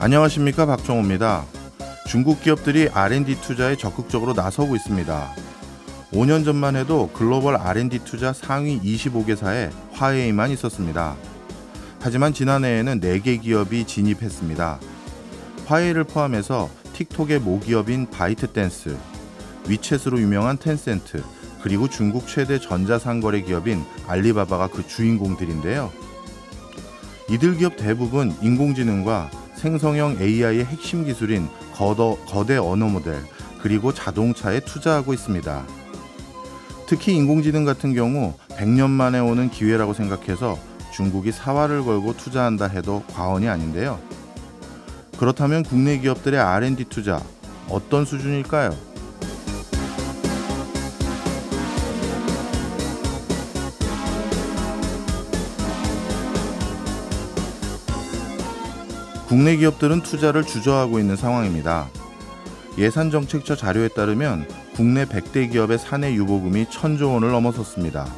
안녕하십니까, 박정호입니다. 중국 기업들이 R&D 투자에 적극적으로 나서고 있습니다. 5년 전만 해도 글로벌 R&D 투자 상위 25개사에 화웨이만 있었습니다. 하지만 지난해에는 4개 기업이 진입했습니다. 화웨이를 포함해서 틱톡의 모기업인 바이트댄스, 위챗으로 유명한 텐센트, 그리고 중국 최대 전자상거래 기업인 알리바바가 그 주인공들인데요. 이들 기업 대부분 인공지능과 생성형 AI의 핵심 기술인 거대 언어 모델, 그리고 자동차에 투자하고 있습니다. 특히 인공지능 같은 경우 100년 만에 오는 기회라고 생각해서 중국이 사활을 걸고 투자한다 해도 과언이 아닌데요. 그렇다면 국내 기업들의 R&D 투자 어떤 수준일까요? 국내 기업들은 투자를 주저하고 있는 상황입니다. 예산정책처 자료에 따르면 국내 100대 기업의 사내 유보금이 1,000조 원을 넘어섰습니다.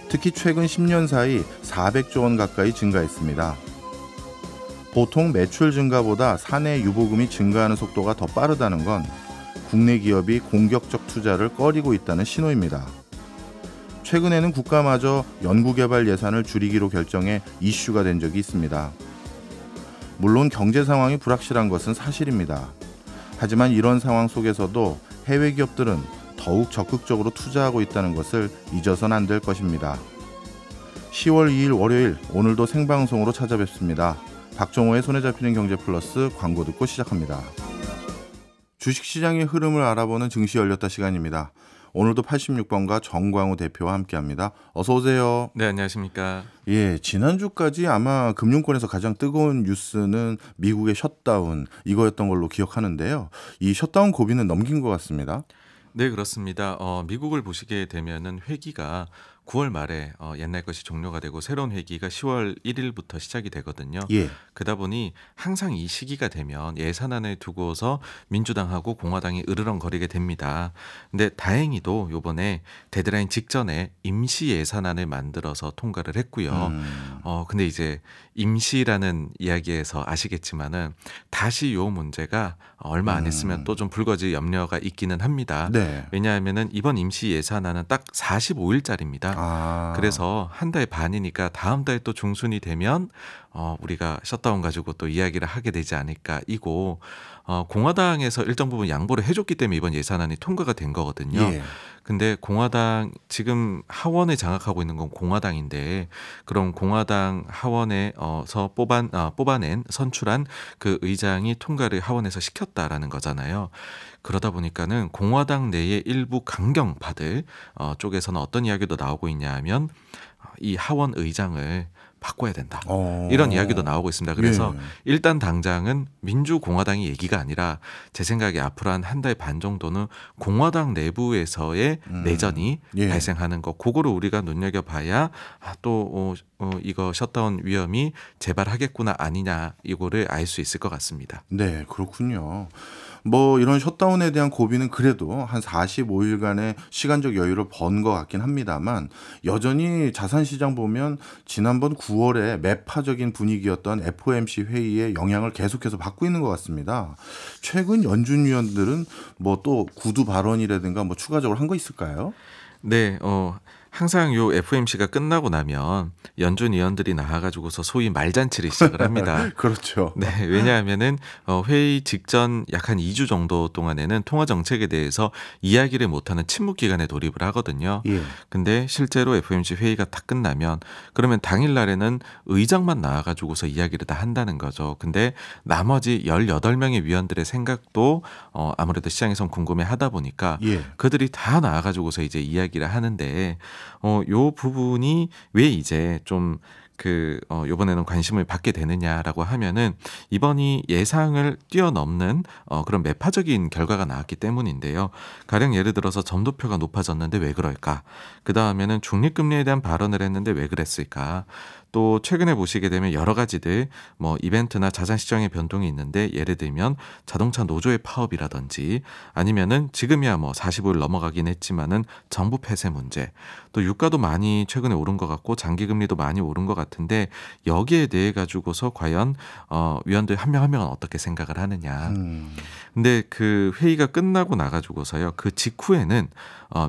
특히 최근 10년 사이 400조 원 가까이 증가했습니다. 보통 매출 증가보다 사내 유보금이 증가하는 속도가 더 빠르다는 건 국내 기업이 공격적 투자를 꺼리고 있다는 신호입니다. 최근에는 국가마저 연구개발 예산을 줄이기로 결정해 이슈가 된 적이 있습니다. 물론 경제 상황이 불확실한 것은 사실입니다. 하지만 이런 상황 속에서도 해외 기업들은 더욱 적극적으로 투자하고 있다는 것을 잊어선 안 될 것입니다. 10월 2일 월요일, 오늘도 생방송으로 찾아뵙습니다. 박정호의 손에 잡히는 경제 플러스 광고 듣고 시작합니다. 주식시장의 흐름을 알아보는 증시 열렸다 시간입니다. 오늘도 86번가 정광우 대표와 함께합니다. 어서 오세요. 네, 안녕하십니까. 예, 지난주까지 아마 금융권에서 가장 뜨거운 뉴스는 미국의 셧다운 이거였던 걸로 기억하는데요. 이 셧다운 고비는 넘긴 것 같습니다. 네, 그렇습니다. 미국을 보시게 되면은 회기가 9월 말에 옛날 것이 종료가 되고 새로운 회기가 10월 1일부터 시작이 되거든요. 예. 그러다 보니 항상 이 시기가 되면 예산안을 두고서 민주당하고 공화당이 으르렁거리게 됩니다. 근데 다행히도 이번에 데드라인 직전에 임시 예산안을 만들어서 통과를 했고요. 근데 이제 임시라는 이야기에서 아시겠지만은 다시 요 문제가 얼마 안 있으면 또 좀 불거질 염려가 있기는 합니다. 네. 왜냐하면은 이번 임시 예산안은 딱 45일짜리입니다. 그래서 한 달 반이니까 다음 달 또 중순이 되면 우리가 셧다운 가지고 또 이야기를 하게 되지 않을까 이고 공화당에서 일정 부분 양보를 해줬기 때문에 이번 예산안이 통과가 된 거거든요. 예. 근데 공화당 지금 하원을 장악하고 있는 건 공화당인데 그럼 공화당 하원에서 뽑아낸 선출한 그 의장이 통과를 하원에서 시켰다라는 거잖아요. 그러다 보니까는 공화당 내의 일부 강경파들 쪽에서는 어떤 이야기도 나오고 있냐 하면 이 하원 의장을 바꿔야 된다. 이런 이야기도 나오고 있습니다. 그래서 예. 일단 당장은 민주공화당의 얘기가 아니라 제 생각에 앞으로 한 달 반 정도는 공화당 내부에서의 내전이 예. 발생하는 거 그거를 우리가 눈여겨봐야 또 이거 셧다운 위험이 재발하겠구나 아니냐 이거를 알 수 있을 것 같습니다. 네, 그렇군요. 뭐 이런 셧다운에 대한 고비는 그래도 한 45일간의 시간적 여유를 번 것 같긴 합니다만 여전히 자산시장 보면 지난번 9월에 매파적인 분위기였던 FOMC 회의의 영향을 계속해서 받고 있는 것 같습니다. 최근 연준 위원들은 뭐 또 구두 발언이라든가 뭐 추가적으로 한 거 있을까요? 네, 항상 요 FOMC가 끝나고 나면 연준 위원들이 나와가지고서 소위 말잔치를 시작을 합니다. 그렇죠. 네, 왜냐하면은 회의 직전 약 한 2주 정도 동안에는 통화 정책에 대해서 이야기를 못하는 침묵 기간에 돌입을 하거든요. 예. 근데 실제로 FOMC 회의가 다 끝나면 그러면 당일 날에는 의장만 나와가지고서 이야기를 다 한다는 거죠. 근데 나머지 18명의 위원들의 생각도 아무래도 시장에선 궁금해하다 보니까 예. 그들이 다 나와가지고서 이제 이야기를 하는데 요 부분이 왜 이제 좀 요번에는 관심을 받게 되느냐라고 하면은 이번이 예상을 뛰어넘는 그런 매파적인 결과가 나왔기 때문인데요. 가령 예를 들어서 점도표가 높아졌는데 왜 그럴까? 그 다음에는 중립금리에 대한 발언을 했는데 왜 그랬을까? 또 최근에 보시게 되면 여러 가지들 뭐 이벤트나 자산시장의 변동이 있는데 예를 들면 자동차 노조의 파업이라든지 아니면은 지금이야 뭐 45일 넘어가긴 했지만은 정부 폐쇄 문제 또 유가도 많이 최근에 오른 것 같고 장기금리도 많이 오른 것 같은데 여기에 대해 가지고서 과연 위원들 한 명 한 명은 어떻게 생각을 하느냐. 근데 그 회의가 끝나고 나가지고서요. 그 직후에는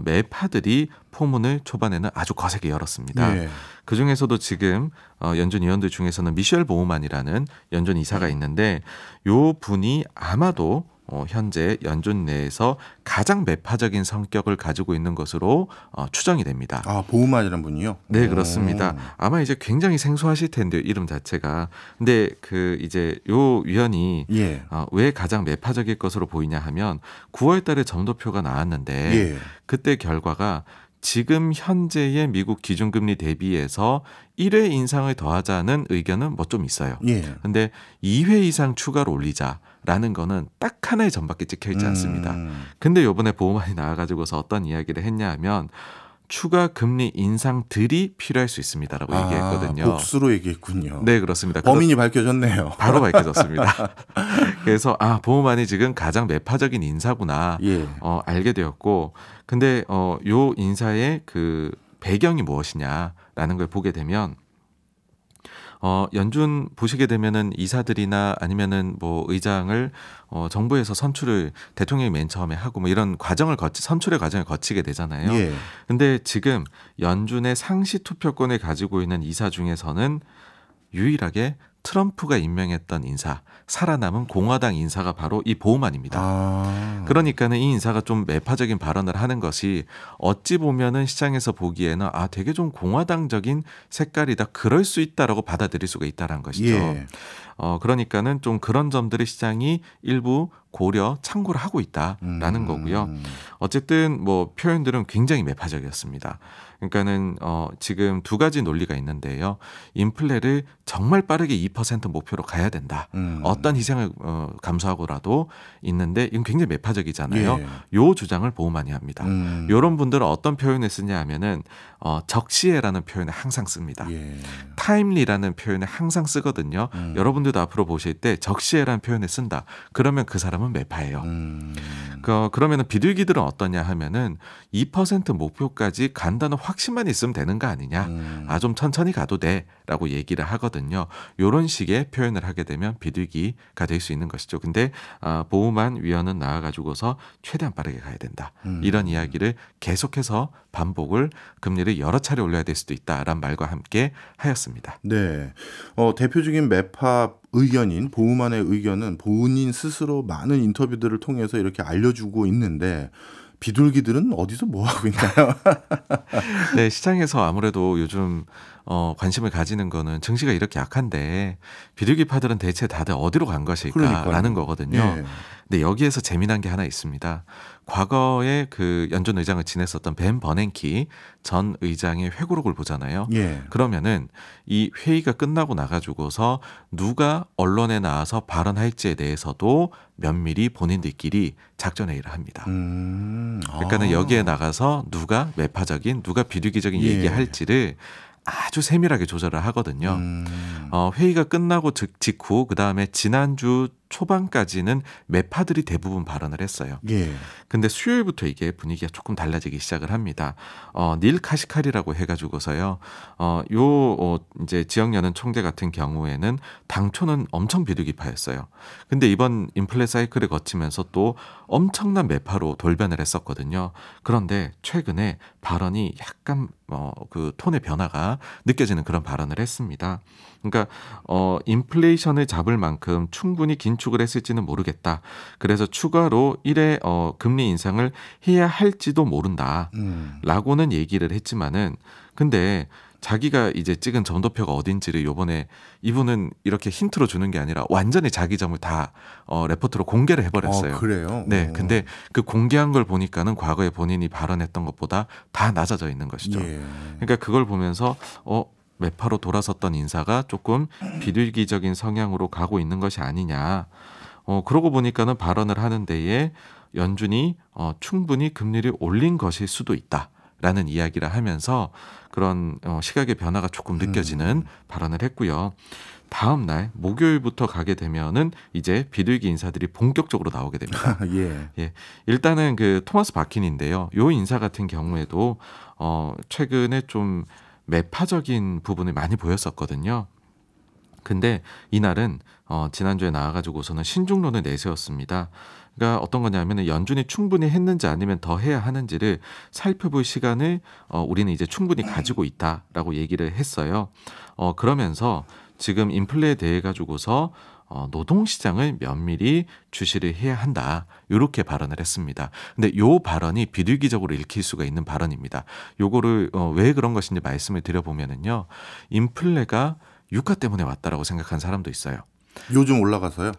매파들이 포문을 초반에는 아주 거세게 열었습니다. 예. 그 중에서도 지금 연준 위원들 중에서는 미셸 보우만이라는 연준 이사가 있는데 요 분이 아마도 현재 연준 내에서 가장 매파적인 성격을 가지고 있는 것으로 추정이 됩니다. 아, 보우만이라는 분이요? 네, 그렇습니다. 아마 이제 굉장히 생소하실 텐데요, 이름 자체가. 근데 그 이제 요 위원이 예. 왜 가장 매파적일 것으로 보이냐 하면 9월 달에 점도표가 나왔는데 예. 그때 결과가 지금 현재의 미국 기준금리 대비해서 1회 인상을 더하자는 의견은 뭐 좀 있어요. 예. 근데 2회 이상 추가로 올리자라는 거는 딱 하나의 점밖에 찍혀 있지 않습니다. 근데 요번에 보우만이 나와가지고서 어떤 이야기를 했냐 하면 추가 금리 인상들이 필요할 수 있습니다라고 얘기했거든요. 복수로 얘기했군요. 네, 그렇습니다. 범인이 밝혀졌네요. 바로 밝혀졌습니다. 그래서 보우만이 지금 가장 매파적인 인사구나 예. 알게 되었고, 근데 요 인사의 그 배경이 무엇이냐라는 걸 보게 되면 연준 보시게 되면은 이사들이나 아니면은 뭐 의장을 정부에서 선출을 대통령이 맨 처음에 하고 뭐 이런 선출의 과정을 거치게 되잖아요. 예. 근데 지금 연준의 상시 투표권을 가지고 있는 이사 중에서는 유일하게 트럼프가 임명했던 인사, 살아남은 공화당 인사가 바로 이 보우만입니다. 그러니까는 이 인사가 좀 매파적인 발언을 하는 것이 어찌 보면은 시장에서 보기에는 되게 좀 공화당적인 색깔이다. 그럴 수 있다라고 받아들일 수가 있다라는 것이죠. 예. 그러니까는 좀 그런 점들을 시장이 일부 고려 참고를 하고 있다라는 거고요. 어쨌든 뭐 표현들은 굉장히 매파적이었습니다. 그러니까는 지금 두 가지 논리가 있는데요. 인플레를 정말 빠르게 2% 목표로 가야 된다. 어떤 희생을 감수하고라도 있는데 이건 굉장히 매파적이잖아요. 예. 요 주장을 보우만이 합니다. 이런 분들은 어떤 표현을 쓰냐 하면은 적시에라는 표현을 항상 씁니다. 예. 타임리라는 표현을 항상 쓰거든요. 여러분들도 앞으로 보실 때 적시에라는 표현을 쓴다. 그러면 그 사람은 매파예요. 그러면은 비둘기들은 어떠냐 하면은 2% 목표까지 간다는 확신만 있으면 되는 거 아니냐. 좀 천천히 가도 돼라고 얘기를 하거든요. 이런 식의 표현을 하게 되면 비둘기가 될 수 있는 것이죠. 근데 보우만 위원은 나와가지고서 최대한 빠르게 가야 된다. 이런 이야기를 계속해서 반복을 금리를 여러 차례 올려야 될 수도 있다라는 말과 함께 하였습니다. 네. 대표적인 매파 의견인 보우만의 의견은 본인 스스로 많은 인터뷰들을 통해서 이렇게 알려주고 있는데 비둘기들은 어디서 뭐 하고 있나요? 네, 시장에서 아무래도 요즘 관심을 가지는 거는 증시가 이렇게 약한데 비둘기파들은 대체 다들 어디로 간 것일까라는 거거든요. 예. 근데 여기에서 재미난 게 하나 있습니다. 과거에 그 연준 의장을 지냈었던 벤 버냉키 전 의장의 회고록을 보잖아요. 예. 그러면은 이 회의가 끝나고 나가지고서 누가 언론에 나와서 발언할지에 대해서도 면밀히 본인들끼리 작전 회의를 합니다. 그러니까는 여기에 나가서 누가 매파적인, 누가 비둘기적인 예. 얘기할지를 아주 세밀하게 조절을 하거든요. 회의가 끝나고 직후 그다음에 지난주 초반까지는 매파들이 대부분 발언을 했어요. 예. 근데 수요일부터 이게 분위기가 조금 달라지기 시작을 합니다. 닐 카시칼이라고 해가지고서요. 이제 지역연은 총재 같은 경우에는 당초는 엄청 비둘기파였어요. 근데 이번 인플레 사이클을 거치면서 또 엄청난 매파로 돌변을 했었거든요. 그런데 최근에 발언이 약간 그 톤의 변화가 느껴지는 그런 발언을 했습니다. 그러니까 인플레이션을 잡을 만큼 충분히 긴축을 했을지는 모르겠다. 그래서 추가로 1회 금리 인상을 해야 할지도 모른다. 라고는 얘기를 했지만은 근데 자기가 이제 찍은 점도표가 어딘지를 요번에 이분은 이렇게 힌트로 주는 게 아니라 완전히 자기 점을 다 레포트로 공개를 해버렸어요. 그래요? 네, 근데 그 공개한 걸 보니까는 과거에 본인이 발언했던 것보다 다 낮아져 있는 것이죠. 예. 그러니까 그걸 보면서 매파로 돌아섰던 인사가 조금 비둘기적인 성향으로 가고 있는 것이 아니냐. 그러고 보니까는 발언을 하는 데에 연준이 충분히 금리를 올린 것일 수도 있다라는 이야기를 하면서 그런 시각의 변화가 조금 느껴지는 발언을 했고요. 다음 날 목요일부터 가게 되면은 이제 비둘기 인사들이 본격적으로 나오게 됩니다. 예. 일단은 그 토마스 바킨인데요. 요 인사 같은 경우에도 최근에 좀 매파적인 부분을 많이 보였었거든요. 근데 이날은 지난주에 나와가지고서는 신중론을 내세웠습니다. 그러니까 어떤 거냐면은 연준이 충분히 했는지 아니면 더 해야 하는지를 살펴볼 시간을 우리는 이제 충분히 가지고 있다라고 얘기를 했어요. 그러면서 지금 인플레에 대해 가지고서 노동시장을 면밀히 주시를 해야 한다. 이렇게 발언을 했습니다. 근데 요 발언이 비둘기적으로 읽힐 수가 있는 발언입니다. 요거를 왜 그런 것인지 말씀을 드려보면은요. 인플레가 유가 때문에 왔다라고 생각한 사람도 있어요. 요즘 올라가서요?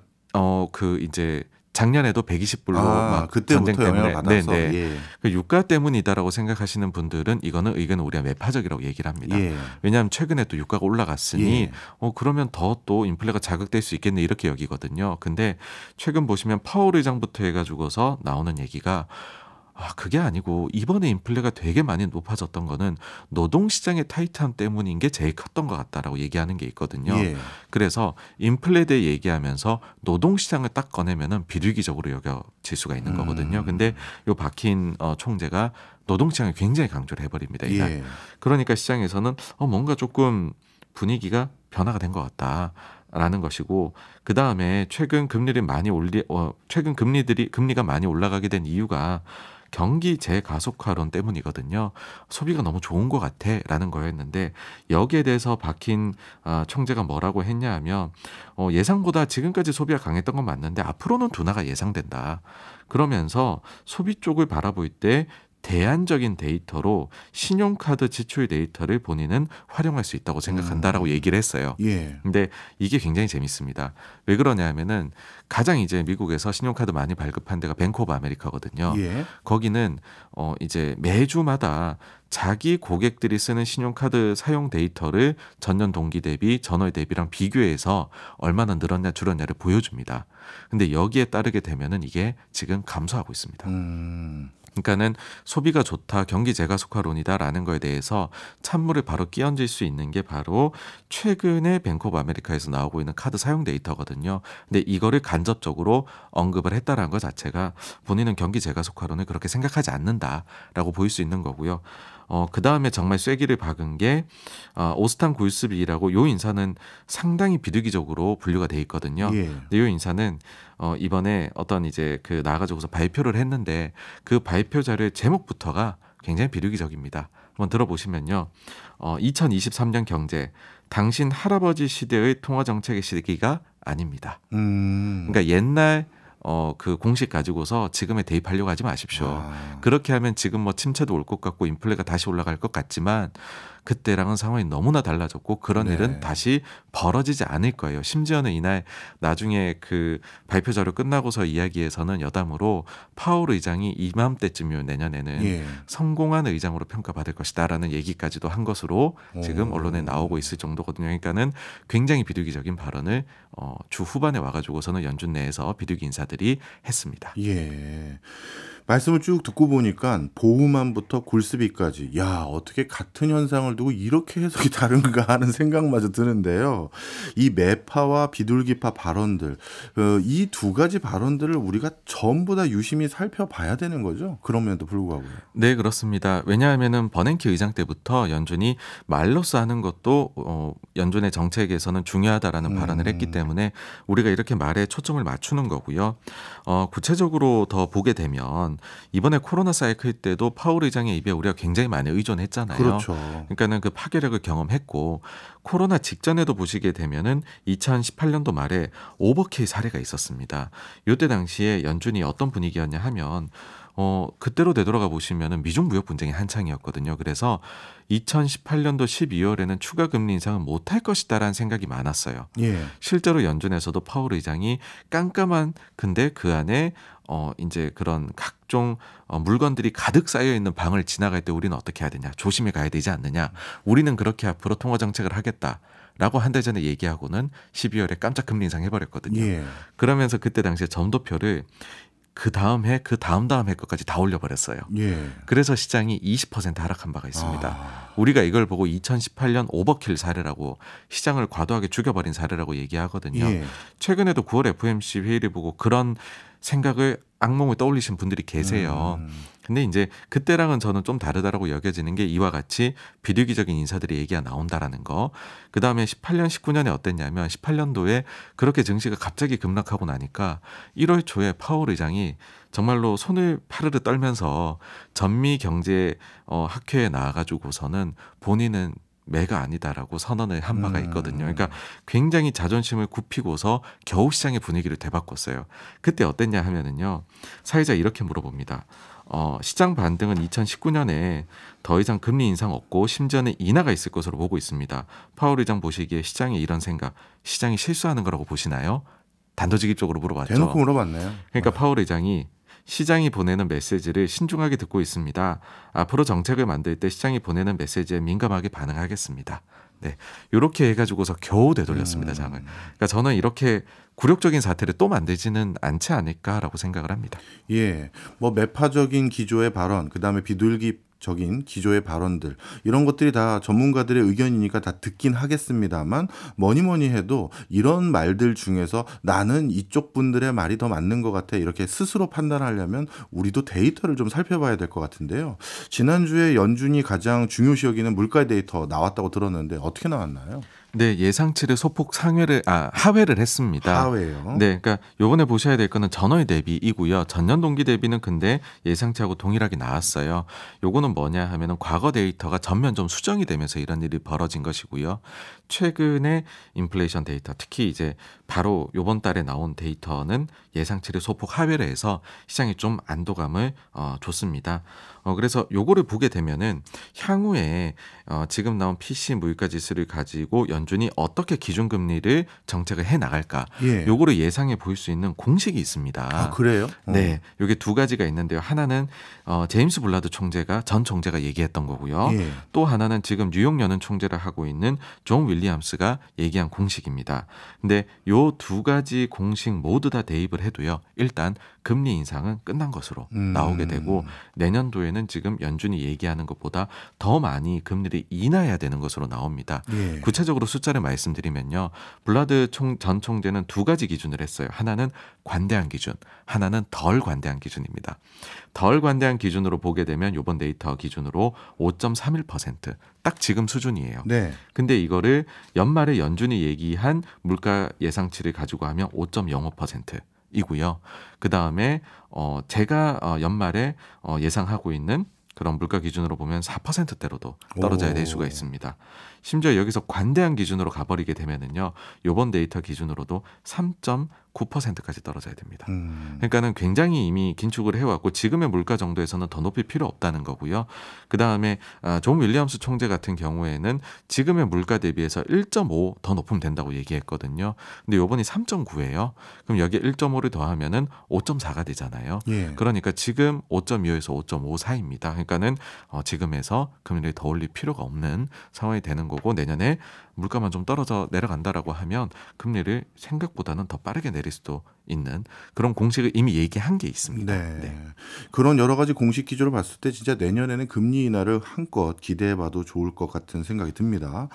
이제 작년에도 120불로 막 전쟁 그때부터 영향을 받아서 예. 그 유가 때문이다라고 생각하시는 분들은 이거는 의견은 우리가 매파적이라고 얘기를 합니다. 예. 왜냐하면 최근에 또 유가가 올라갔으니 예. 그러면 더 또 인플레가 자극될 수 있겠네 이렇게 여기거든요. 근데 최근 보시면 파월 의장부터 해가지고서 나오는 얘기가 그게 아니고 이번에 인플레가 되게 많이 높아졌던 거는 노동시장의 타이트함 때문인 게 제일 컸던 것 같다라고 얘기하는 게 있거든요. 예. 그래서 인플레에 대해 얘기하면서 노동시장을 딱 꺼내면은 비둘기적으로 여겨질 수가 있는 거거든요. 근데 요 박힌 총재가 노동시장을 굉장히 강조를 해버립니다. 이날. 예. 그러니까 시장에서는 뭔가 조금 분위기가 변화가 된 것 같다. 라는 것이고 그 다음에 최근 금리가 많이 올라가게 된 이유가 경기 재가속화론 때문이거든요. 소비가 너무 좋은 것 같아라는 거였는데 여기에 대해서 박힌 총재가 뭐라고 했냐 하면 예상보다 지금까지 소비가 강했던 건 맞는데 앞으로는 둔화가 예상된다. 그러면서 소비 쪽을 바라볼 때 대안적인 데이터로 신용카드 지출 데이터를 본인은 활용할 수 있다고 생각한다라고 얘기를 했어요. 예. 근데 이게 굉장히 재밌습니다. 왜 그러냐 하면은 가장 이제 미국에서 신용카드 많이 발급한 데가 뱅크 오브 아메리카거든요. 예. 거기는 이제 매주마다 자기 고객들이 쓰는 신용카드 사용 데이터를 전년 동기 대비 전월 대비랑 비교해서 얼마나 늘었냐 줄었냐를 보여줍니다. 근데 여기에 따르게 되면은 이게 지금 감소하고 있습니다. 그러니까는 소비가 좋다, 경기 재가속화론이다라는 거에 대해서 찬물을 바로 끼얹을 수 있는 게 바로 최근에 뱅크 오브 아메리카에서 나오고 있는 카드 사용 데이터거든요. 근데 이거를 간접적으로 언급을 했다라는 것 자체가 본인은 경기 재가속화론을 그렇게 생각하지 않는다라고 보일 수 있는 거고요. 그 다음에 정말 쐐기를 박은 게 오스탄 굴스비라고 요 인사는 상당히 비둘기적으로 분류가 돼 있거든요. 예. 근데 요 인사는 이번에 어떤 이제 나가지고서 발표를 했는데 그 발표 자료의 제목부터가 굉장히 비둘기적입니다. 한번 들어보시면요. 2023년 경제 당신 할아버지 시대의 통화 정책의 시기가 아닙니다. 그러니까 옛날 그 공식 가지고서 지금에 대입하려고 하지 마십시오. 그렇게 하면 지금 뭐 침체도 올 것 같고 인플레가 다시 올라갈 것 같지만 그때랑은 상황이 너무나 달라졌고 그런 네. 일은 다시 벌어지지 않을 거예요. 심지어는 이날 나중에 그 발표 자료 끝나고서 이야기에서는 여담으로 파월 의장이 이맘때쯤이면 내년에는 예. 성공한 의장으로 평가받을 것이다라는 얘기까지도 한 것으로 지금 언론에 나오고 있을 정도거든요. 그러니까는 굉장히 비둘기적인 발언을 주 후반에 와가지고서는 연준 내에서 비둘기 인사들이 했습니다. 예. 말씀을 쭉 듣고 보니까 보후만부터 굴스비까지 어떻게 같은 현상을 두고 이렇게 해석이 다른가 하는 생각마저 드는데요. 이 매파와 비둘기파 발언들 이 두 가지 발언들을 우리가 전부 다 유심히 살펴봐야 되는 거죠. 그럼에도 불구하고요. 네, 그렇습니다. 왜냐하면은 버냉키 의장 때부터 연준이 말로써 하는 것도 연준의 정책에서는 중요하다라는 발언을 했기 때문에 우리가 이렇게 말에 초점을 맞추는 거고요. 구체적으로 더 보게 되면 이번에 코로나 사이클 때도 파월 의장의 입에 우리가 굉장히 많이 의존했잖아요. 그렇죠. 그러니까는 그 파괴력을 경험했고 코로나 직전에도 보시게 되면은 2018년도 말에 오버킬 사례가 있었습니다. 이때 당시에 연준이 어떤 분위기였냐 하면 그때로 되돌아가 보시면은 미중 무역 분쟁이 한창이었거든요. 그래서 2018년도 12월에는 추가 금리 인상은 못할 것이다라는 생각이 많았어요. 예. 실제로 연준에서도 파월 의장이 깜깜한 근데 그 안에 이제 그런 각종 물건들이 가득 쌓여 있는 방을 지나갈 때 우리는 어떻게 해야 되냐, 조심히 가야 되지 않느냐, 우리는 그렇게 앞으로 통화 정책을 하겠다라고 한 달 전에 얘기하고는 12월에 깜짝 금리 인상 해버렸거든요. 예. 그러면서 그때 당시에 점도표를 그 다음 해, 그 다음 해 것까지 다 올려버렸어요. 예. 그래서 시장이 20% 하락한 바가 있습니다. 우리가 이걸 보고 2018년 오버킬 사례라고 시장을 과도하게 죽여버린 사례라고 얘기하거든요. 예. 최근에도 9월 FOMC 회의를 보고 그런 생각을 악몽을 떠올리신 분들이 계세요. 근데 이제 그때랑은 저는 좀 다르다라고 여겨지는 게 이와 같이 비리기적인 인사들의 얘기가 나온다라는 거. 그다음에 18년, 19년에 어땠냐면 18년도에 그렇게 증시가 갑자기 급락하고 나니까 1월 초에 파월 의장이 정말로 손을 파르르 떨면서 전미경제 학회에 나와가지고서는 본인은 매가 아니다라고 선언을 한 바가 있거든요. 그러니까 굉장히 자존심을 굽히고서 겨우 시장의 분위기를 되바꿨어요. 그때 어땠냐 하면은요. 사회자 이렇게 물어봅니다. 시장 반등은 2019년에 더 이상 금리 인상 없고 심지어는 인하가 있을 것으로 보고 있습니다. 파월 의장 보시기에 시장의 이런 생각, 시장이 실수하는 거라고 보시나요? 단도직입적으로 물어봤죠. 대놓고 물어봤네요. 그러니까 파월 의장이 시장이 보내는 메시지를 신중하게 듣고 있습니다. 앞으로 정책을 만들 때 시장이 보내는 메시지에 민감하게 반응하겠습니다. 네, 이렇게 해가지고서 겨우 되돌렸습니다, 장을. 그러니까 저는 이렇게 굴욕적인 사태를 또 만들지는 않지 않을까라고 생각을 합니다. 예, 뭐 매파적인 기조의 발언, 그다음에 비둘기적인 기조의 발언들 이런 것들이 다 전문가들의 의견이니까 다 듣긴 하겠습니다만 뭐니 해도 이런 말들 중에서 나는 이쪽 분들의 말이 더 맞는 것 같아 이렇게 스스로 판단하려면 우리도 데이터를 좀 살펴봐야 될 것 같은데요. 지난주에 연준이 가장 중요시 여기는 물가 데이터 나왔다고 들었는데 어떻게 나왔나요? 네, 예상치를 소폭 하회를 했습니다. 하회요? 네, 그러니까 요번에 보셔야 될 거는 전월 대비이고요. 전년 동기 대비는 근데 예상치하고 동일하게 나왔어요. 요거는 뭐냐 하면은 과거 데이터가 전면 좀 수정이 되면서 이런 일이 벌어진 것이고요. 최근에 인플레이션 데이터, 특히 이제 바로 요번 달에 나온 데이터는 예상치를 소폭 하회를 해서 시장에 좀 안도감을 줬습니다. 그래서 요거를 보게 되면은 향후에 지금 나온 PC 물가 지수를 가지고 연준이 어떻게 기준금리를 정책을 해 나갈까, 예. 요거를 예상해 볼 수 있는 공식이 있습니다. 아, 그래요? 네, 요게 두 가지가 있는데요. 하나는 제임스 블라드 전 총재가 얘기했던 거고요. 예. 또 하나는 지금 뉴욕 연은 총재를 하고 있는 존 윌리엄스가 얘기한 공식입니다. 근데 요 두 가지 공식 모두 다 대입을 해도요. 일단 금리 인상은 끝난 것으로 나오게 되고 내년도에는 지금 연준이 얘기하는 것보다 더 많이 금리를 인하해야 되는 것으로 나옵니다. 예. 구체적으로 숫자를 말씀드리면요. 블라드 전 총재는 두 가지 기준을 했어요. 하나는 관대한 기준, 하나는 덜 관대한 기준입니다. 덜 관대한 기준으로 보게 되면 이번 데이터 기준으로 5.31%, 딱 지금 수준이에요. 네. 근데 이거를 연말에 연준이 얘기한 물가 예상치를 가지고 하면 5.05%이고요. 그 다음에 제가 연말에 예상하고 있는 그런 물가 기준으로 보면 4%대로도 떨어져야 될 수가 있습니다. 심지어 여기서 관대한 기준으로 가버리게 되면은요, 요번 데이터 기준으로도 3.9%까지 떨어져야 됩니다. 그러니까는 굉장히 이미 긴축을 해왔고 지금의 물가 정도에서는 더 높일 필요 없다는 거고요. 그 다음에 존 윌리엄스 총재 같은 경우에는 지금의 물가 대비해서 1.5 더 높으면 된다고 얘기했거든요. 근데 요번이 3.9예요. 그럼 여기에 1.5를 더하면은 5.4가 되잖아요. 예. 그러니까 지금 5.25에서 5.5 사이입니다. 그러니까는 지금에서 금리를 더 올릴 필요가 없는 상황이 되는 거고, 내년에 물가만 좀 떨어져 내려간다라고 하면 금리를 생각보다는 더 빠르게 내릴 수도 있는 그런 공식을 이미 얘기한 게 있습니다. 네. 네. 그런 여러 가지 공식 기조를 봤을 때 진짜 내년에는 금리 인하를 한껏 기대해봐도 좋을 것 같은 생각이 듭니다.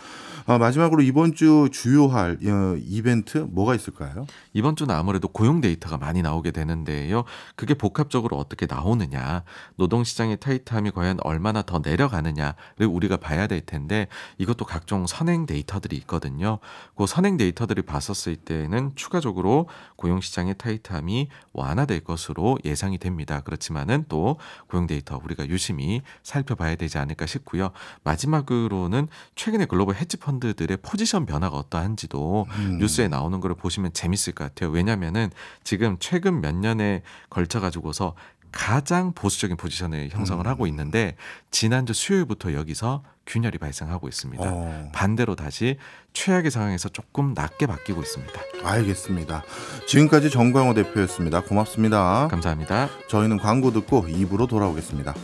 마지막으로 이번 주 주요할 이벤트 뭐가 있을까요? 이번 주는 아무래도 고용 데이터가 많이 나오게 되는데요. 그게 복합적으로 어떻게 나오느냐, 노동시장의 타이트함이 과연 얼마나 더 내려가느냐를 우리가 봐야 될 텐데, 이것도 각종 선행 데이터들이 있거든요. 그 선행 데이터들을 봤었을 때는 추가적으로 고용시장의 타이트함이 완화될 것으로 예상이 됩니다. 그렇지만은 또 고용 데이터 우리가 유심히 살펴봐야 되지 않을까 싶고요. 마지막으로는 최근에 글로벌 헤지 펀드들의 포지션 변화가 어떠한지도 뉴스에 나오는 걸 보시면 재밌을 것 같아요. 왜냐면은 지금 최근 몇 년에 걸쳐 가지고서 가장 보수적인 포지션을 형성을 하고 있는데, 지난주 수요일부터 여기서 균열이 발생하고 있습니다. 반대로 다시 최악의 상황에서 조금 낮게 바뀌고 있습니다. 알겠습니다. 지금까지 정광호 대표였습니다. 고맙습니다. 감사합니다. 저희는 광고 듣고 2부로 돌아오겠습니다.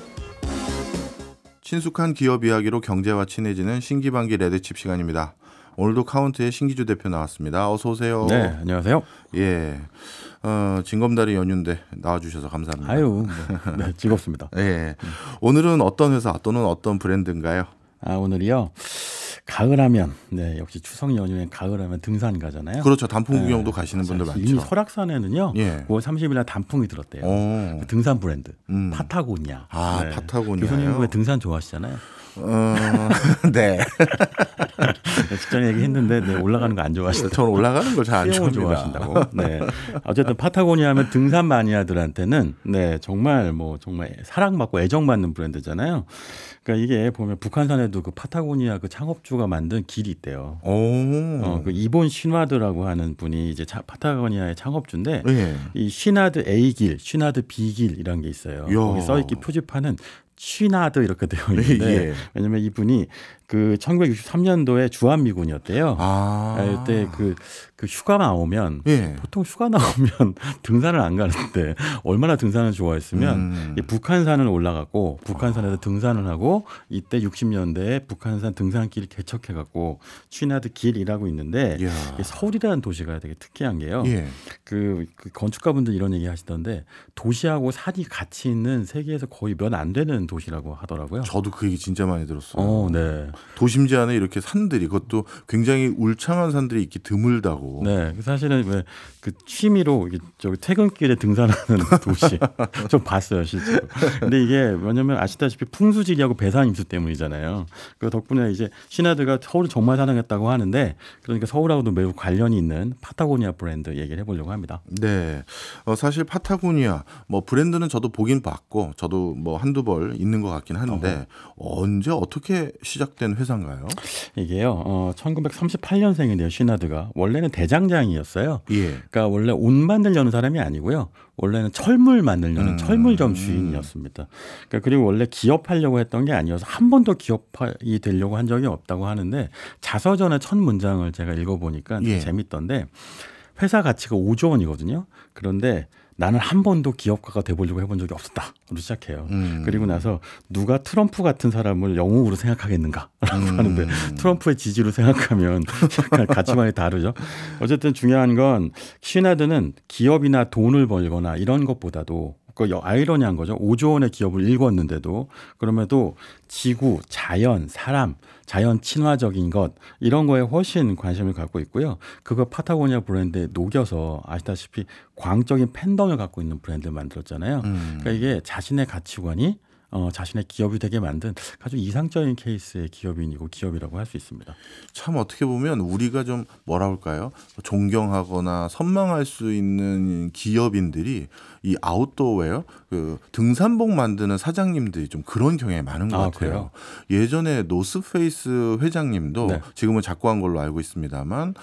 친숙한 기업 이야기로 경제와 친해지는 신기반기 레드칩 시간입니다. 오늘도 카운트의 신기주 대표 나왔습니다. 어서 오세요. 네, 안녕하세요. 예. 징검다리 연휴인데 나와주셔서 감사합니다. 아유, 네, 즐겁습니다. 예. 오늘은 어떤 회사 또는 어떤 브랜드인가요? 오늘이요. 가을하면 네, 역시 추석 연휴에 가을하면 등산 가잖아요. 그렇죠. 단풍 구경도 가시는 분들 많죠. 이미 설악산에는요. 예. 9월 30일 날 단풍이 들었대요. 그 등산 브랜드 파타고니아. 아, 파타고니아요. 교수님 등산 좋아하시잖아요. 네. 직전에 얘기했는데 네, 올라가는 거 안 좋아하시다고. 저는 올라가는 걸 잘 안 좋아합니다. 좋아하신다고. 네. 어쨌든 파타고니아 하면 등산 마니아들한테는 네, 정말 사랑받고 애정받는 브랜드잖아요. 그러니까 이게 보면 북한산에도 그 파타고니아 그 창업주가 만든 길이 있대요. 그 이본 슈나드라고 하는 분이 이제 파타고니아의 창업주인데 예. 이 슈나드 A 길, 슈나드 B 길 이런 게 있어요. 거기 써 있기 표지판은 슈나드 이렇게 되어 있는데 예. 왜냐면 이분이 그 1963년도에 주한미군이었대요. 이때 그 휴가 나오면 예. 보통 휴가 나오면 등산을 안 가는데 얼마나 등산을 좋아했으면 북한산을 올라갔고 북한산에서 등산을 하고 이때 60년대에 북한산 등산길 개척해갖고 슈나드 길이라고 있는데 서울이라는 도시가 되게 특이한 게요. 예. 그 건축가분들 이런 얘기 하시던데 도시하고 산이 같이 있는 세계에서 거의 몇 안 되는 도시라고 하더라고요. 저도 그 얘기 진짜 많이 들었어요. 네. 도심지 안에 이렇게 산들이 그것도 굉장히 울창한 산들이 있기 드물다고. 네, 사실은 왜 그 취미로 저기 퇴근길에 등산하는 도시 좀 봤어요 실제로. 근데 이게 왜냐면 아시다시피 풍수지리하고 배산 임수 때문이잖아요. 그 덕분에 이제 슈나드가 서울을 정말 사랑했다고 하는데 그러니까 서울하고도 매우 관련이 있는 파타고니아 브랜드 얘기를 해보려고 합니다. 네, 사실 파타고니아 브랜드는 저도 보긴 봤고 저도 한두 벌 있는 것 같긴 한데 언제 어떻게 시작된 회사인가요? 이게요, 1938년생인데요. 슈나드가 원래는 대장장이었어요. 예. 그러니까 원래 옷 만들려는 사람이 아니고요. 원래는 철물 만들려는 철물점 주인이었습니다. 그러니까 그리고 원래 기업하려고 했던 게 아니어서 한 번도 기업이 되려고 한 적이 없다고 하는데 자서전의 첫 문장을 제가 읽어보니까 재밌던데 회사 가치가 5조 원이거든요. 그런데 나는 한 번도 기업가가 돼보려고 해본 적이 없었다로 시작해요. 그리고 나서 누가 트럼프 같은 사람을 영웅으로 생각하겠는가라고 하는데 트럼프의 지지로 생각하면 약간 가치관이 다르죠. 어쨌든 중요한 건 슈나드는 기업이나 돈을 벌거나 이런 것보다도 그 아이러니한 거죠. 5조 원의 기업을 일궜는데도 그럼에도 지구, 자연, 사람, 자연 친화적인 것 이런 거에 훨씬 관심을 갖고 있고요. 그거 파타고니아 브랜드에 녹여서 아시다시피 광적인 팬덤을 갖고 있는 브랜드를 만들었잖아요. 그러니까 이게 자신의 가치관이 자신의 기업이 되게 만든 아주 이상적인 케이스의 기업인이고 기업이라고 할 수 있습니다. 참 어떻게 보면 우리가 좀 뭐라 할까요? 존경하거나 선망할 수 있는 기업인들이 이 아웃도어웨어 그 등산복 만드는 사장님들이 좀 그런 경향이 많은 것 같아요. 그래요? 예전에 노스페이스 회장님도 지금은 작고한 걸로 알고 있습니다만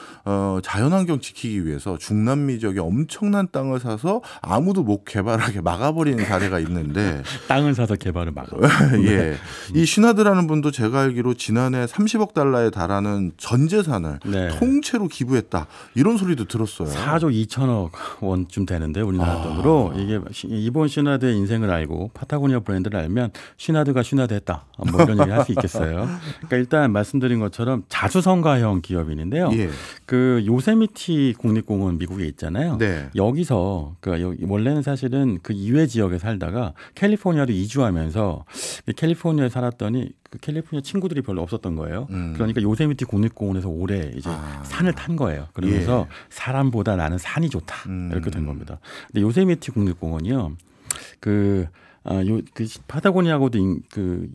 자연환경 지키기 위해서 중남미 지역에 엄청난 땅을 사서 아무도 못 개발하게 막아버리는 사례가 있는데 땅을 사서 개발을 막아. 예, 이 슈나드라는 분도 제가 알기로 지난해 30억 달러에 달하는 전 재산을 통째로 기부했다 이런 소리도 들었어요. 4조 2천억 원쯤 되는데 우리나라 돈으로 이게 이번 슈나드의 인생을 알고 파타고니아 브랜드를 알면 슈나드가 슈나드했다 뭐 이런 얘기 할 수 있겠어요. 그러니까 일단 말씀드린 것처럼 자수성가형 기업인인데요. 그 요세미티 국립공원 미국에 있잖아요. 여기서 그 원래는 사실은 그 이외 지역에 살다가 캘리포니아로 이주하면서 캘리포니아에 살았더니 그 캘리포니아 친구들이 별로 없었던 거예요. 그러니까 요세미티 국립공원에서 오래 이제 산을 탄 거예요. 그러면서 사람보다 나는 산이 좋다 이렇게 된 겁니다. 근데 요세미티 국립공원이요. 그 파타고니아하고도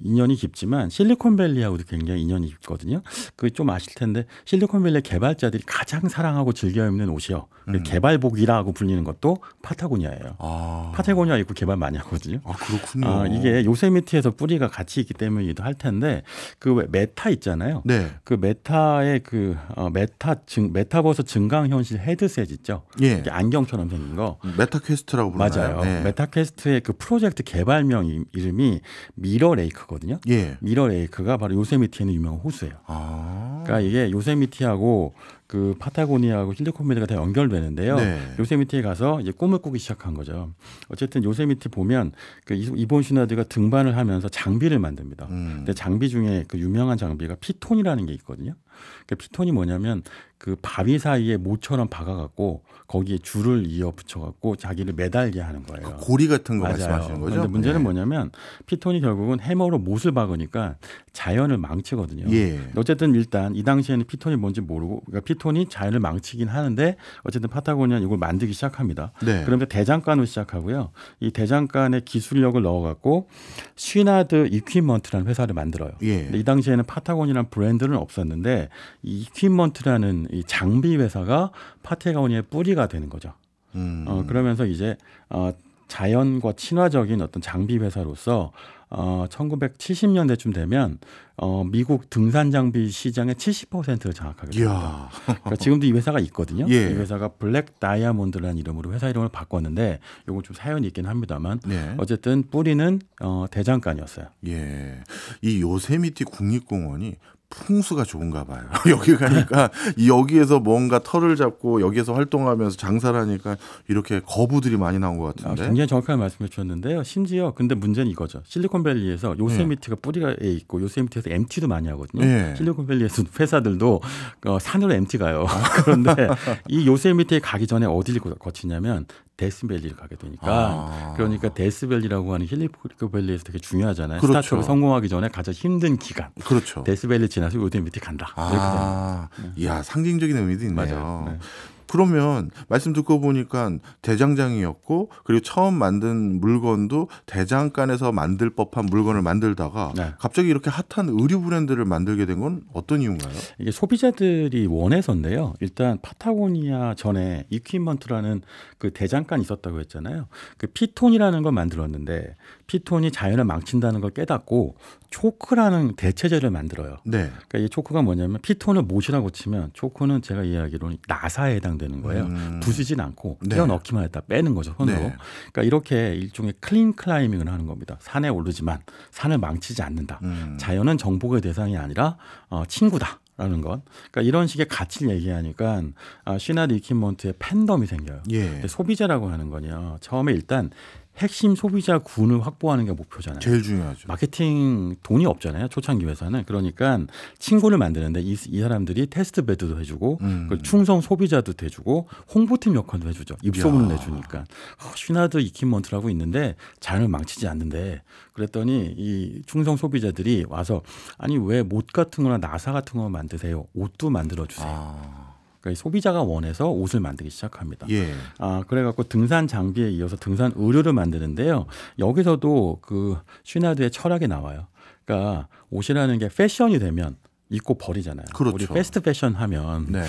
인연이 깊지만 실리콘밸리하고도 굉장히 인연이 깊거든요. 그 좀 아실 텐데 실리콘밸리 개발자들이 가장 사랑하고 즐겨 입는 옷이요. 개발복이라고 불리는 것도 파타고니아예요. 파타고니아 입고 개발 많이 하거든요. 그렇군요. 이게 요세미티에서 뿌리가 같이 있기 때문이기도 할 텐데 그 메타 있잖아요. 그 메타의 메타버스 증강현실 헤드셋 있죠. 이게 안경처럼 생긴 거. 메타퀘스트라고 부르나요? 맞아요. 메타퀘스트의 그 프로젝트 개발명 이름이 미러레이크거든요. 미러레이크가 바로 요세미티에 있는 유명한 호수예요. 그러니까 이게 요세미티하고 그 파타고니아하고 실리콘밸리가 다 연결되는데요. 네. 요세미티에 가서 이제 꿈을 꾸기 시작한 거죠. 어쨌든 요세미티 보면 그 이본 슈나드가 등반을 하면서 장비를 만듭니다. 근데 장비 중에 그 유명한 장비가 피톤이라는 게 있거든요. 그 피톤이 뭐냐면 그 바위 사이에 모처럼 박아갖고 거기에 줄을 이어 붙여갖고 자기를 매달게 하는 거예요. 고리 같은 거 맞아요. 말씀하시는 거죠? 그런데 문제는 예. 뭐냐면 피톤이 결국은 해머로 못을 박으니까 자연을 망치거든요. 예. 어쨌든 일단 이 당시에는 피톤이 뭔지 모르고 그러니까 피톤이 자연을 망치긴 하는데 어쨌든 파타고니아는 이걸 만들기 시작합니다. 네. 그러면서 대장간을 시작하고요. 이 대장간에 기술력을 넣어갖고 슈나드 이퀴먼트라는 회사를 만들어요. 예. 근데 이 당시에는 파타고니아라는 브랜드는 없었는데 이 이퀴먼트라는 이 장비 회사가 파타고니아의 뿌리가 되는 거죠. 그러면서 이제 자연과 친화적인 어떤 장비 회사로서 1970년대쯤 되면 미국 등산 장비 시장의 70%를 장악하게 됩니다. 이야. 그러니까 지금도 이 회사가 있거든요. 예. 이 회사가 블랙 다이아몬드라는 이름으로 회사 이름을 바꿨는데 이건 좀 사연이 있긴 합니다만 네. 어쨌든 뿌리는 대장간이었어요. 예. 이 요세미티 국립공원이 풍수가 좋은가 봐요. 여기 가니까 여기에서 뭔가 털을 잡고 여기에서 활동하면서 장사를 하니까 이렇게 거부들이 많이 나온 것 같은데. 굉장히 정확하게 말씀해 주셨는데요. 심지어 근데 문제는 이거죠. 실리콘밸리에서 요세미티가 뿌리가 있고 요세미티에서 MT도 많이 하거든요. 예. 실리콘밸리에서 회사들도 산으로 MT 가요. 그런데 이 요세미티에 가기 전에 어디를 거치냐면 데스밸리를 가게 되니까 그러니까 데스밸리라고 하는 실리콘밸리에서 되게 중요하잖아요. 그렇죠. 스타트업에 성공하기 전에 가장 힘든 기간. 그렇죠. 데스밸리 지나서 요세미티 간다. 이야, 상징적인 의미도 있네요. 맞아요. 네. 그러면 말씀 듣고 보니까 대장장이었고 그리고 처음 만든 물건도 대장간에서 만들 법한 물건을 만들다가 네. 갑자기 이렇게 핫한 의류 브랜드를 만들게 된 건 어떤 이유인가요? 이게 소비자들이 원해서인데요. 일단 파타고니아 전에 이퀴먼트라는 그 대장간이 있었다고 했잖아요. 그 피톤이라는 걸 만들었는데 피톤이 자연을 망친다는 걸 깨닫고 초크라는 대체제를 만들어요. 네. 그러니까 이 초크가 뭐냐면 피톤을 못이라고 치면 초크는 제가 이해하기로는 나사에 해당되는 거예요. 부수진 않고 네. 떼어 넣기만 했다 빼는 거죠 손으로. 네. 그러니까 이렇게 일종의 클린 클라이밍을 하는 겁니다. 산에 오르지만 산을 망치지 않는다. 자연은 정복의 대상이 아니라 친구다. 라는 것. 그러니까 이런 식의 가치를 얘기하니까 슈나드 이퀴먼트의 팬덤이 생겨요. 예. 근데 소비자라고 하는 거냐. 처음에 일단 핵심 소비자 군을 확보하는 게 목표잖아요. 제일 중요하죠. 마케팅 돈이 없잖아요. 초창기 회사는. 그러니까 친구를 만드는데 이 사람들이 테스트 베드도 해주고 충성 소비자도 돼주고 홍보팀 역할도 해주죠. 입소문을 내주니까. 슈나드 이퀴먼트라고 있는데 자연을 망치지 않는데 그랬더니 이 충성 소비자들이 와서 아니 왜 못 같은 거나 나사 같은 거 만드세요. 옷도 만들어주세요. 그러니까 소비자가 원해서 옷을 만들기 시작합니다. 예. 그래갖고 등산 장비에 이어서 등산 의류를 만드는데요. 여기서도 그 슈나드의 철학이 나와요. 그러니까 옷이라는 게 패션이 되면 입고 버리잖아요. 그렇죠. 우리 패스트 패션 하면 네.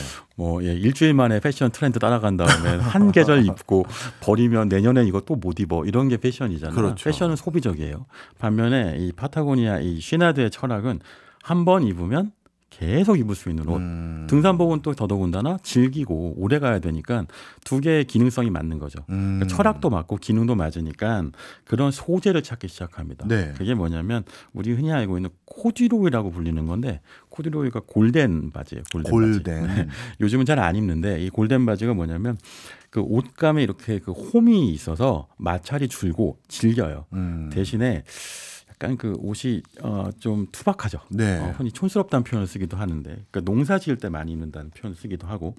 일주일 만에 패션 트렌드 따라간 다음에 한 계절 입고 버리면 내년에 이거 또 못 입어 이런 게 패션이잖아요. 그렇죠. 패션은 소비적이에요. 반면에 이 파타고니아 이 슈나드의 철학은 한 번 입으면 계속 입을 수 있는 옷. 등산복은 또 더더군다나 즐기고 오래 가야 되니까 두 개의 기능성이 맞는 거죠. 그러니까 철학도 맞고 기능도 맞으니까 그런 소재를 찾기 시작합니다. 네. 그게 뭐냐면 우리 흔히 알고 있는 코듀로이라고 불리는 건데 코듀로이가 골덴 바지예요. 골덴. 바지. 네. 요즘은 잘 안 입는데 이 골덴 바지가 뭐냐면 그 옷감에 이렇게 그 홈이 있어서 마찰이 줄고 질겨요. 대신에 약간 그 옷이 좀 투박하죠. 네. 흔히 촌스럽다는 표현을 쓰기도 하는데, 그러니까 농사 지을 때 많이 입는다는 표현을 쓰기도 하고,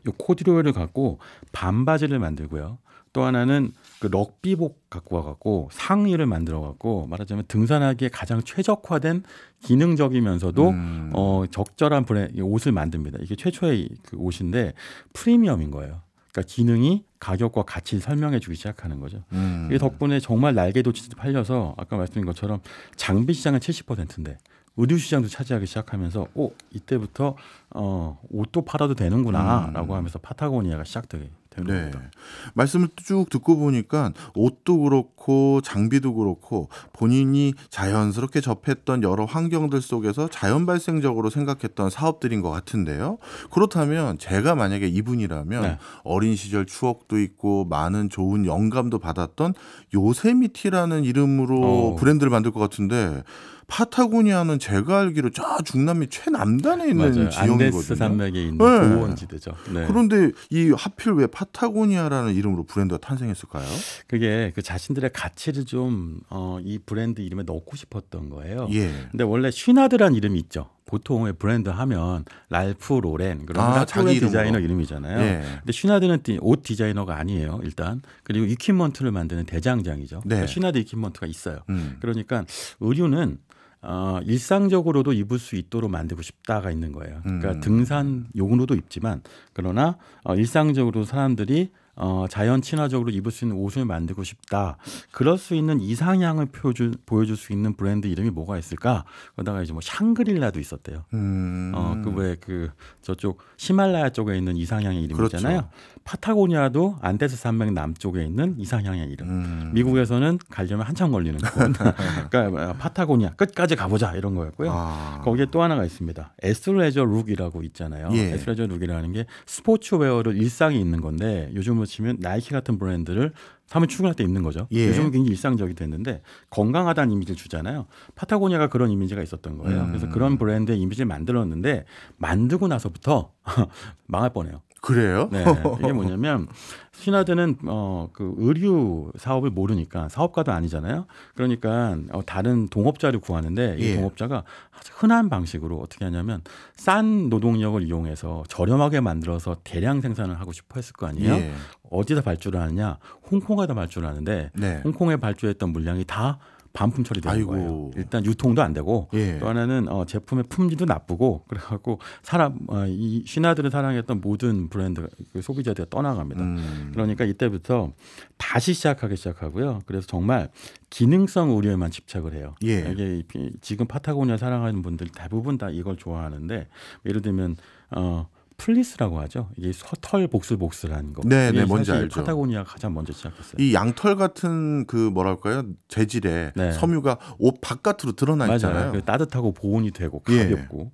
이 코듀로이를 갖고 반바지를 만들고요. 또 하나는 그 럭비복 갖고 와갖고 상의를 만들어갖고 말하자면 등산하기에 가장 최적화된 기능적이면서도 적절한 옷을 만듭니다. 이게 최초의 그 옷인데 프리미엄인 거예요. 그러니까 기능이 가격과 가치를 설명해주기 시작하는 거죠. 이 덕분에 정말 날개도치 팔려서 아까 말씀드린 것처럼 장비 시장은 70%인데 의류 시장도 차지하기 시작하면서 이때부터 옷도 팔아도 되는구나라고 하면서 파타고니아가 시작되게 되는 네. 겁니다. 말씀을 쭉 듣고 보니까 옷도 그렇고 장비도 그렇고 본인이 자연스럽게 접했던 여러 환경들 속에서 자연 발생적으로 생각했던 사업들인 것 같은데요. 그렇다면 제가 만약에 이분이라면 네. 어린 시절 추억도 있고 많은 좋은 영감도 받았던 요세미티라는 이름으로 브랜드를 만들 것 같은데 파타고니아는 제가 알기로 저 중남미 최남단에 있는 맞아요. 지형이거든요. 안데스 산맥에 있는 네. 고원지대죠. 네. 그런데 이 하필 왜 파타고니아라는 이름으로 브랜드가 탄생했을까요? 그게 그 자신들의 가치를 좀 이 브랜드 이름에 넣고 싶었던 거예요. 예. 근데 원래 쉬나드란 이름이 있죠. 보통의 브랜드 하면 랄프 로렌 그런 자기 디자이너 이름으로. 이름이잖아요. 예. 근데 쉬나드는 옷 디자이너가 아니에요. 일단 그리고 이퀴먼트를 만드는 대장장이죠. 네. 그러니까 쉬나드 이퀴먼트가 있어요. 음. 그러니까 의류는 일상적으로도 입을 수 있도록 만들고 싶다가 있는 거예요. 그러니까 등산 용으로도 입지만 그러나 일상적으로 사람들이 자연 친화적으로 입을 수 있는 옷을 만들고 싶다. 그럴 수 있는 이상향을 보여줄 수 있는 브랜드 이름이 뭐가 있을까? 그러다가 이제 뭐 샹그릴라도 있었대요. 그 저쪽 히말라야 쪽에 있는 이상향의 이름이잖아요. 그렇죠. 파타고니아도 안데스 산맥 남쪽에 있는 이상향의 이름. 미국에서는 가려면 한참 걸리는 곳. 그러니까 파타고니아 끝까지 가보자 이런 거였고요. 거기에 또 하나가 있습니다. 에스트레저 룩이라고 있잖아요. 예. 에스트레저 룩이라는 게 스포츠웨어를 일상에 입는 건데 요즘으로 치면 나이키 같은 브랜드를 사무실 출근할 때 입는 거죠. 예. 요즘은 굉장히 일상적이 됐는데 건강하다는 이미지를 주잖아요. 파타고니아가 그런 이미지가 있었던 거예요. 그래서 그런 브랜드의 이미지를 만들었는데 만들고 나서부터 망할 뻔해요. 그래요? 네, 이게 뭐냐면 쉬나드는 그 의류 사업을 모르니까 사업가도 아니잖아요. 그러니까 다른 동업자를 구하는데 이 예. 동업자가 아주 흔한 방식으로 어떻게 하냐면 싼 노동력을 이용해서 저렴하게 만들어서 대량 생산을 하고 싶어 했을 거 아니에요. 예. 어디다 발주를 하느냐? 홍콩에다 발주를 하는데 네. 홍콩에 발주했던 물량이 다 반품 처리되는 아이고. 거예요. 일단 유통도 안 되고 예. 또 하나는 제품의 품질도 나쁘고 그래갖고 이 쉬나드를 사랑했던 모든 브랜드 그 소비자들이 떠나갑니다. 그러니까 이때부터 다시 시작하고요. 그래서 정말 기능성 의류에만 집착을 해요. 예. 이게 지금 파타고니아 사랑하는 분들 대부분 다 이걸 좋아하는데 예를 들면 플리스라고 하죠. 이게 털 복슬복슬한 거. 네, 이게 뭔지 사실 알죠. 파타고니아가 가장 먼저 시작했어요. 이 양털 같은 그 뭐랄까요 재질의 네. 섬유가 옷 바깥으로 드러나 있잖아요. 맞아요. 따뜻하고 보온이 되고 예. 가볍고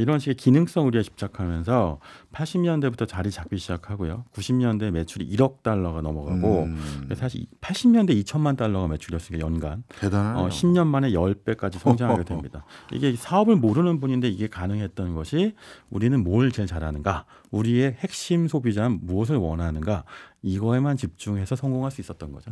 이런 식의 기능성 의류에 집착하면서 80년대부터 자리 잡기 시작하고요. 90년대 매출이 1억 달러가 넘어가고 사실 80년대 2천만 달러가 매출이었으니까 연간 대단하네요. 10년 만에 10배까지 성장하게 됩니다. 이게 사업을 모르는 분인데 이게 가능했던 것이 우리는 뭘 제일 잘하는가? 우리의 핵심 소비자는 무엇을 원하는가? 이거에만 집중해서 성공할 수 있었던 거죠.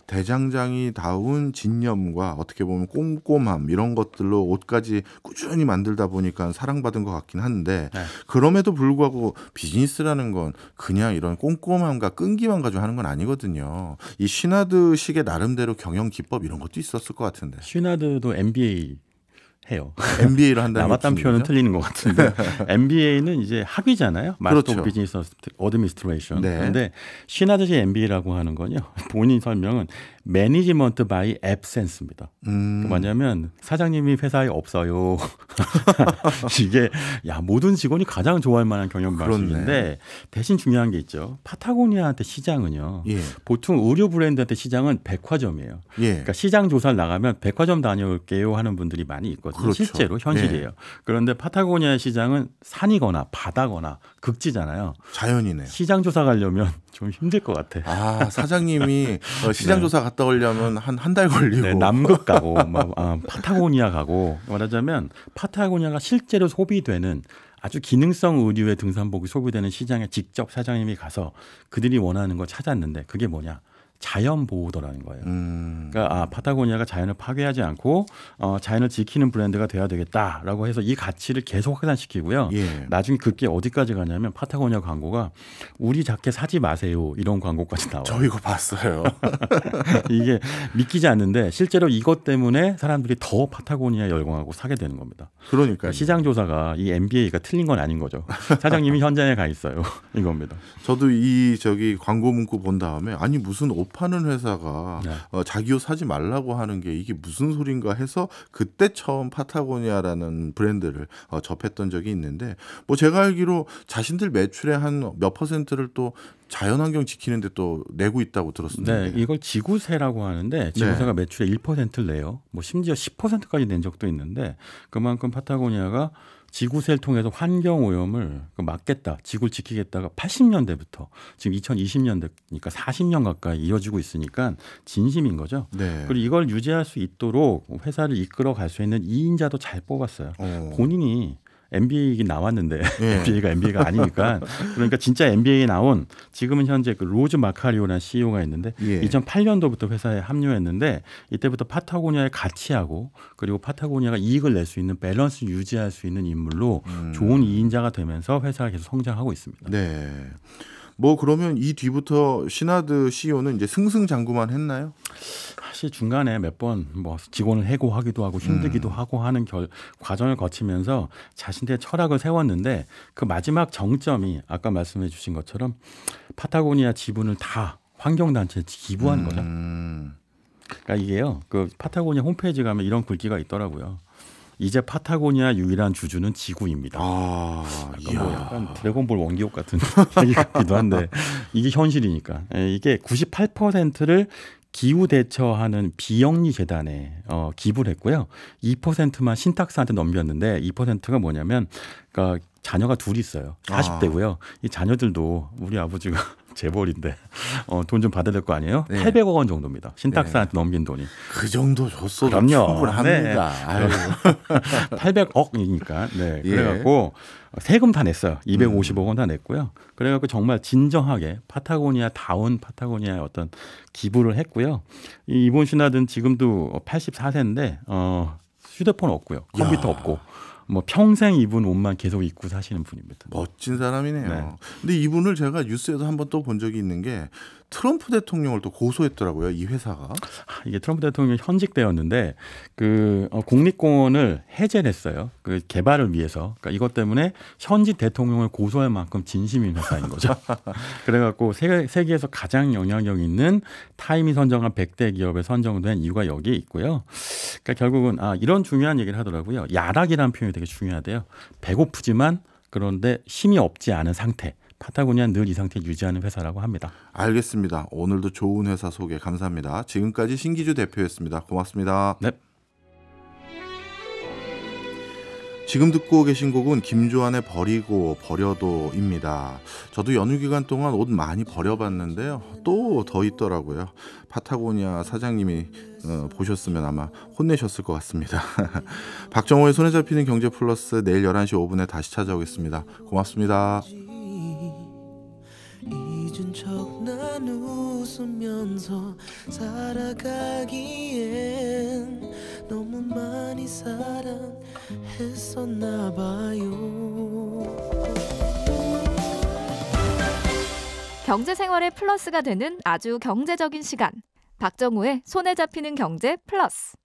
대장장이 다운 진념과 어떻게 보면 꼼꼼함 이런 것들로 옷까지 꾸준히 만들다 보니까 사랑받은 것 같긴 한데 네. 그럼에도 불구하고 비즈니스라는 건 그냥 이런 꼼꼼함과 끈기만 가지고 하는 건 아니거든요. 이 쉬나드식의 나름대로 경영 기법 이런 것도 있었을 것 같은데. 쉬나드도 MBA 해요. MBA를 한다는 남았다는 표현은 틀리는 것 같은데 MBA는 이제 학위잖아요. 마스터 그렇죠. 오브 비즈니스 어드미니스트레이션. 네. 그런데 쉬나드식 MBA라고 하는 건요. 본인 설명은 매니지먼트 바이 앱센스입니다. 그 뭐냐면 사장님이 회사에 없어요. 이게 모든 직원이 가장 좋아할 만한 경영 방식인데 그렇네. 대신 중요한 게 있죠. 파타고니아한테 시장은요. 예. 보통 의류 브랜드한테 시장은 백화점이에요. 예. 그러니까 시장 조사를 나가면 백화점 다녀올게요 하는 분들이 많이 있거든요. 그렇죠. 실제로 현실이에요. 그런데 파타고니아 시장은 산이거나 바다거나 극지잖아요. 자연이네요. 시장 조사 가려면 좀 힘들 것 같아. 사장님이 시장 조사 갔다 오려면 한 달 걸리고. 네, 남극 가고 파타고니아 가고 말하자면 파타고니아가 실제로 소비되는 아주 기능성 의류의 등산복이 소비되는 시장에 직접 사장님이 가서 그들이 원하는 걸 찾았는데 그게 뭐냐? 자연 보호더라는 거예요. 그러니까 파타고니아가 자연을 파괴하지 않고 자연을 지키는 브랜드가 돼야 되겠다라고 해서 이 가치를 계속 확산시키고요. 예. 나중에 그게 어디까지 가냐면 파타고니아 광고가 우리 자켓 사지 마세요 이런 광고까지 나와요. 저 이거 봤어요. 이게 믿기지 않는데 실제로 이것 때문에 사람들이 더 파타고니아 열광하고 사게 되는 겁니다. 그러니까 시장 조사가 이 MBA가 틀린 건 아닌 거죠. 사장님이 현장에 가 있어요. 이겁니다. 저도 저기 광고 문구 본 다음에 아니 무슨 옷 파는 회사가 자기 옷 사지 말라고 하는 게 이게 무슨 소린가 해서 그때 처음 파타고니아라는 브랜드를 접했던 적이 있는데 뭐 제가 알기로 자신들 매출의 한 몇 퍼센트를 또 자연환경 지키는데 또 내고 있다고 들었습니다. 네, 이걸 지구세라고 하는데 지구세가 매출의 1%를 내요. 뭐 심지어 10%까지 낸 적도 있는데 그만큼 파타고니아가 지구세를 통해서 환경오염을 막겠다, 지구를 지키겠다가 80년대부터 지금 2020년대니까 40년 가까이 이어지고 있으니까 진심인 거죠. 네. 그리고 이걸 유지할 수 있도록 회사를 이끌어 갈 수 있는 2인자도 잘 뽑았어요. 본인이 MBA 나왔는데 예. MBA가 아니니까 그러니까 진짜 MBA 나온 지금은 현재 그 로즈 마카리오라는 CEO가 있는데 예. 2008년도부터 회사에 합류했는데 이때부터 파타고니아의 가치하고 그리고 파타고니아가 이익을 낼 수 있는 밸런스 유지할 수 있는 인물로 좋은 2인자가 되면서 회사가 계속 성장하고 있습니다. 네. 뭐 그러면 이 뒤부터 시나드 CEO는 이제 승승장구만 했나요? 사실 중간에 몇 번 뭐 직원을 해고하기도 하고 힘들기도 하고 하는 과정을 거치면서 자신의 철학을 세웠는데 그 마지막 정점이 아까 말씀해 주신 것처럼 파타고니아 지분을 다 환경단체에 기부한 거죠. 그러니까 이게요. 그 파타고니아 홈페이지 가면 이런 글귀가 있더라고요. 이제 파타고니아 유일한 주주는 지구입니다. 뭐 약간 드래곤볼 원기옥 같은 얘기 같기도 한데 이게 현실이니까. 이게 98%를 기후 대처하는 비영리 재단에 기부를 했고요. 2%만 신탁사한테 넘겼는데 2%가 뭐냐면 그러니까 자녀가 둘이 있어요. 40대고요. 이 자녀들도 우리 아버지가 재벌인데 돈 좀 받아야 될 거 아니에요? 네. 800억 원 정도입니다. 신탁사한테 넘긴 돈이. 그 정도 줬어도 그럼요. 충분합니다. 네. 800억이니까. 네. 그래갖고 세금 다 냈어요. 250억 원 다 냈고요. 그래갖고 정말 진정하게 파타고니아다운 파타고니아의 어떤 기부를 했고요. 이본 시나드는 지금도 84세인데 휴대폰 없고요. 컴퓨터 없고. 뭐 평생 입은 옷만 계속 입고 사시는 분입니다. 멋진 사람이네요. 네. 근데 이분을 제가 뉴스에서 한번 또 본 적이 있는 게 트럼프 대통령을 또 고소했더라고요. 이 회사가. 이게 트럼프 대통령이 현직되었는데 그 국립공원을 해제를 했어요. 그 개발을 위해서. 그러니까 이것 때문에 현직 대통령을 고소할 만큼 진심인 회사인 거죠. 그래갖고 세계에서 가장 영향력 있는 타임이 선정한 100대 기업에 선정된 이유가 여기에 있고요. 그러니까 결국은 이런 중요한 얘기를 하더라고요. 야락이라는 표현이 되게 중요하대요. 배고프지만 그런데 힘이 없지 않은 상태. 파타고니아는 늘 이 상태 유지하는 회사라고 합니다. 알겠습니다. 오늘도 좋은 회사 소개 감사합니다. 지금까지 신기주 대표였습니다. 고맙습니다. 네. 지금 듣고 계신 곡은 김조한의 버리고 버려도입니다. 저도 연휴 기간 동안 옷 많이 버려봤는데요. 또 더 있더라고요. 파타고니아 사장님이 보셨으면 아마 혼내셨을 것 같습니다. 박정호의 손에 잡히는 경제 플러스 내일 11시 5분에 다시 찾아오겠습니다. 고맙습니다. 잊은 척 난 웃으면서 살아가기엔 너무 많이 사랑했었나 봐요. 경제생활의 플러스가 되는 아주 경제적인 시간. 박정호의 손에 잡히는 경제 플러스.